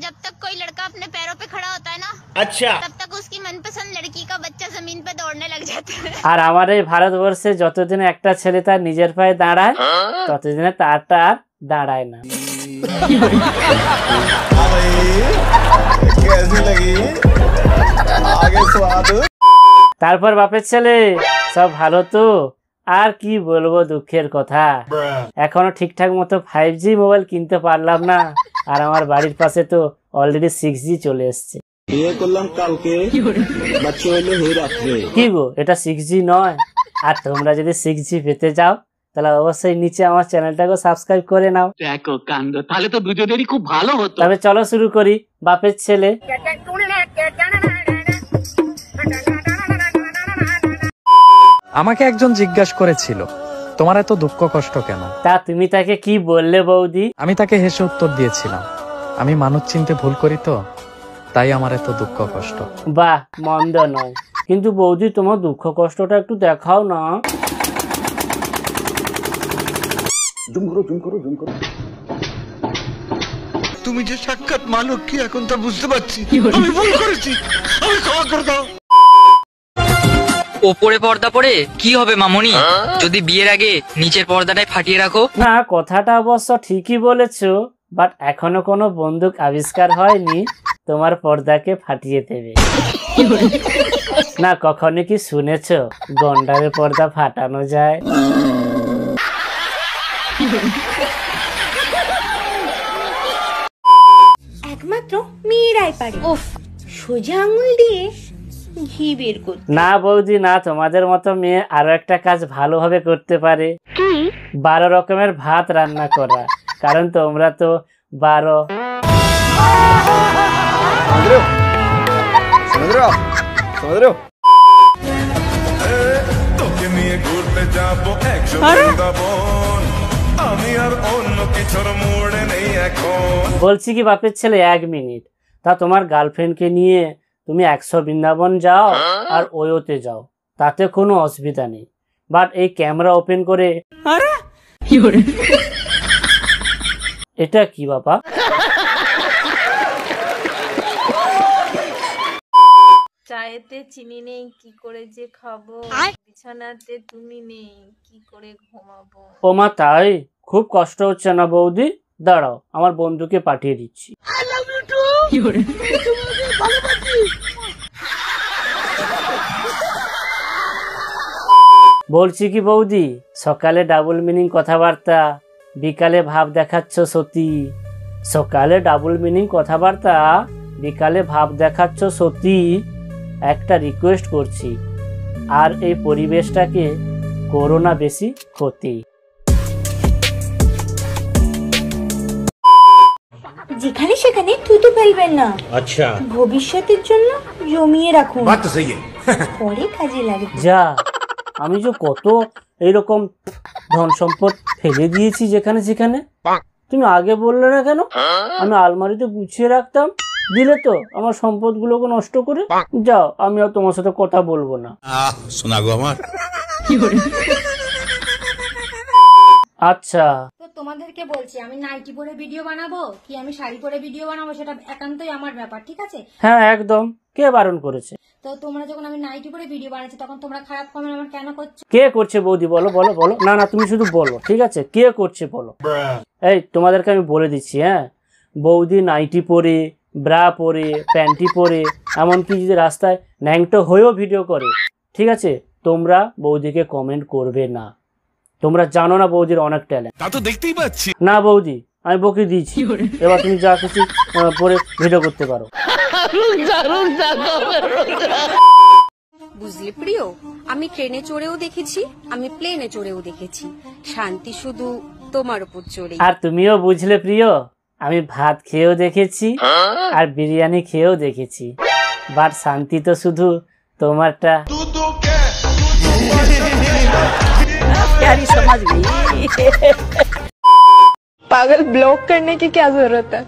जब तक कोई लड़का अपने पैरों पे खड़ा होता है ना, अच्छा, तब तक उसकी मनपसंद लड़की का बच्चा जमीन पे दौड़ने लग जाता है। আর আমার এই ভারতবর্ষে যতদিন একটা ছেলে তার নিজের পায়ে দাঁড়ায় ততদিনে তারটা আর দাঁড়ায় না। তারপর বাপের ছেলে সব ভালো তো? আর কি বলবো দুঃখের কথা, এখনো ঠিকঠাক মতো 5G মোবাইল কিনতে পারলাম না। আর আমার বাড়ির পাশে তো অলরেডি 6G চলে এসছে। বিয়ে করলাম কালকে, বাচ্চা হইলো এই রাত্রে। কি গো, এটা 6G নয়? আর তোমরা যদি 6G পেতে চাও তাহলে অবশ্যই নিচে আমার চ্যানেলটাকে সাবস্ক্রাইব করে নাও। দেখো কাণ্ড, তাহলে তো দুজনেরই খুব ভালো হতো। তবে চলো শুরু করি বাপের ছেলে। আমাকে একজন জিজ্ঞাসা করেছিল তোমার এত দুঃখ কষ্ট কেন? তা তুমি তাকে কি বললে বৌদি? আমি তাকে হেসে উত্তর দিয়েছিলাম, আমি মানুষ চিনতে ভুল করি তো, তাই আমার এত দুঃখ কষ্ট। বাহ, মন্দ নয়, কিন্তু বৌদি তোমার দুঃখ কষ্টটা একটু দেখাও না। জুম করো, জুম করো, জুম করো। তুমি যে সাক্ষাৎ মা লক্ষ্মী এখন তা বুঝতে পারছি। আমি ভুল করেছি, আমি ক্ষমা করে দাও। ওপরে পর্দা পরে কি হবে মামনি, যদি বিয়ের আগে নিচের পর্দাটাই ফাটিয়ে রাখো? না, কথাটা অবশ্য ঠিকই বলেছো, বাট এখনো কোনো বন্দুক আবিষ্কার হয়নি তোমার পর্দাকে ফাটিয়ে দেবে। না, কখনো কি শুনেছো গন্ডারের পর্দা ফাটানো যায়? একমাত্র মেয়েরাই পারে সোজা আঙুল দিয়ে ঘি বের করতে। না বৌদি না, তোমাদের মতো মেয়ে আরো একটা কাজ ভালোভাবে করতে পারে, 12 রকমের ভাত রান্না করা, কারণ তোমরা তো 12। তোকে নিয়ে ঘুরতে যাবো একশো বৃন্দাবন, আমি আর অন্য কিছুর মোড়ে নেই এখন। বলছি কি বাপের ছেলে, 1 মিনিট, তা তোমার গার্লফ্রেন্ডকে নিয়ে তুমি 100 বৃন্দাবন যাও আর ওয়োতে যাও, তাতে কোনো অসুবিধা নেই, বাট এই ক্যামেরা ওপেন করে এটা কি বাবা? চায়েতে চিনি নেই কি করে যে খাবো, বিছানাতে তুমি নেই কি করে ঘুমাবো। ও মা, তাই? খুব কষ্ট হচ্ছে না বৌদি? দাঁড়াও, আমার বন্ধুকে পাঠিয়ে দিচ্ছি। বলছি কি বৌদি, সকালে ডাবল মিনিং কথাবার্তা, বিকালে ভাব দেখাচ্ছ সতী। সকালে ডাবল মিনিং কথাবার্তা, বিকালে ভাব দেখাচ্ছ সতী। একটা রিকোয়েস্ট করছি, আর এই পরিবেশটাকে করো না বেশি ক্ষতি। যেখানে সেখানে থুতু ফেলবেন না, আচ্ছা, ভবিষ্যতের জন্য জমিয়ে রাখুন, পরে কাজে লাগবে। যা, আমি যে কত এইরকম ধন সম্পদ ফেলে দিয়েছি যেখানে সেখানে, তুমি আগে বললে না কেন? আমি আলমারিতে গুছিয়ে রাখতাম, দিলে তো আমার সম্পদগুলোকে নষ্ট করে। যাও, আমি আর তোমার সাথে কথা বলবো না। শোনা গো আমার। আচ্ছা, তো তোমাদেরকে বলছি, আমি নাইটি পরে ভিডিও বানাবো কি আমি শাড়ি পরে ভিডিও বানাবো সেটা একান্তই আমার ব্যাপার, ঠিক আছে? হ্যাঁ একদম, কে বারণ করেছে? তো তোমরা যখন আমি নাইটি পরে ভিডিও বানাচ্ছি তখন তোমরা খারাপ কমেন্ট আমার কেন করছো? কে করছে বৌদি? বলো বলো বলো। না না, তুমি শুধু বলো, ঠিক আছে? কে করছে বলো। এই তোমাদেরকে আমি বলে দিচ্ছি, হ্যাঁ, বৌদি নাইটি পরে, ব্রা পরে, প্যান্টি পরে, এমনকি যদি রাস্তায় ন্যাংটো হয়েও ভিডিও করে, ঠিক আছে, তোমরা বৌদিকে কমেন্ট করবে না। তোমরা জানো না বৌদির অনেক ট্যালেন্ট। তা তো দেখতেই পাচ্ছি। না বৌদি, আমি বকে দিয়েছি, এবার তুমি যা কিছু পরে ভিডিও করতে পারো। বুঝলি প্রিয়, আমি ট্রেনে চড়েও দেখেছি, আমি প্লেনে চড়েও দেখেছি, শান্তি শুধু তোমার উপর চড়ে। আর তুমিও বুঝলে প্রিয়, আমি ভাত খেয়েও দেখেছি আর বিরিয়ানি খেয়েও দেখেছি, বাট শান্তি তো শুধু তোমারটা। पागल ब्लॉक करने की क्या जरूरत है,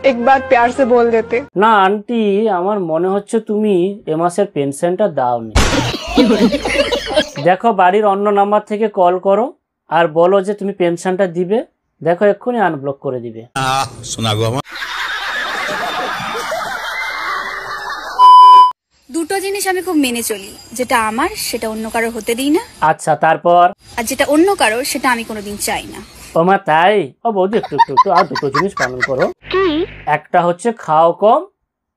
एक बार प्यार से बोल देते। না আন্টি, আমার মনে হচ্ছে তুমি এ মাসের পেনশনটা দাওনি। দেখো, বাড়ির অন্য নাম্বার থেকে কল করো আর বলো যে তুমি পেনশনটা দিবে, দেখো এক্ষুনি আনব্লক করে দিবে। শোনা গো আমার। দুটো জিনিস আমি খুব মেনে চলি, যেটা আমার সেটা অন্য কারো হতে দিই না, আচ্ছা তারপর? আর যেটা অন্য কারো সেটা আমি কোনোদিন চাই না। ও মা তাই? ও বৌদি একটু একটু একটু আর দুটো জিনিস পালন করো। একটা হচ্ছে খাও কম,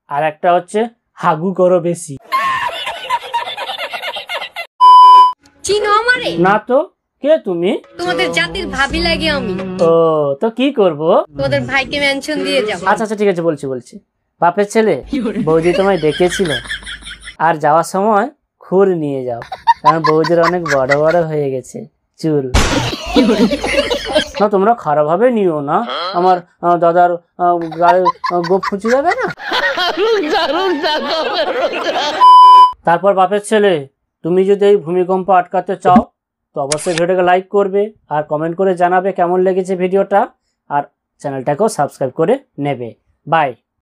আর একটা হচ্ছে হাগু করো বেশি। চিনো আমারে? না তো, কে তুমি? তোমাদের জাতির ভাবি লাগে আমি। ও তো কি করব? তোমাদের ভাইকে মেনশন দিয়ে যাবো। আচ্ছা আচ্ছা ঠিক আছে, বলছি বলছি। বাপের ছেলে, বৌদি তোমায় ডেকেছিল, আর যাওয়ার সময় খুর নিয়ে যাও, কারণ বৌদির অনেক বড় বড় হয়ে গেছে চুল। না তোমরা খারাপ ভাবে নিও না, আমার দাদার গায়ে গোপ ফুঁচে যাবে না। তারপর বাপের ছেলে, তুমি যদি এই ভূমিকম্প আটকাতে চাও তো অবশ্যই ভিডিওটাকে লাইক করবে আর কমেন্ট করে জানাবে কেমন লেগেছে ভিডিওটা, আর চ্যানেলটাকেও সাবস্ক্রাইব করে নেবে। বাই।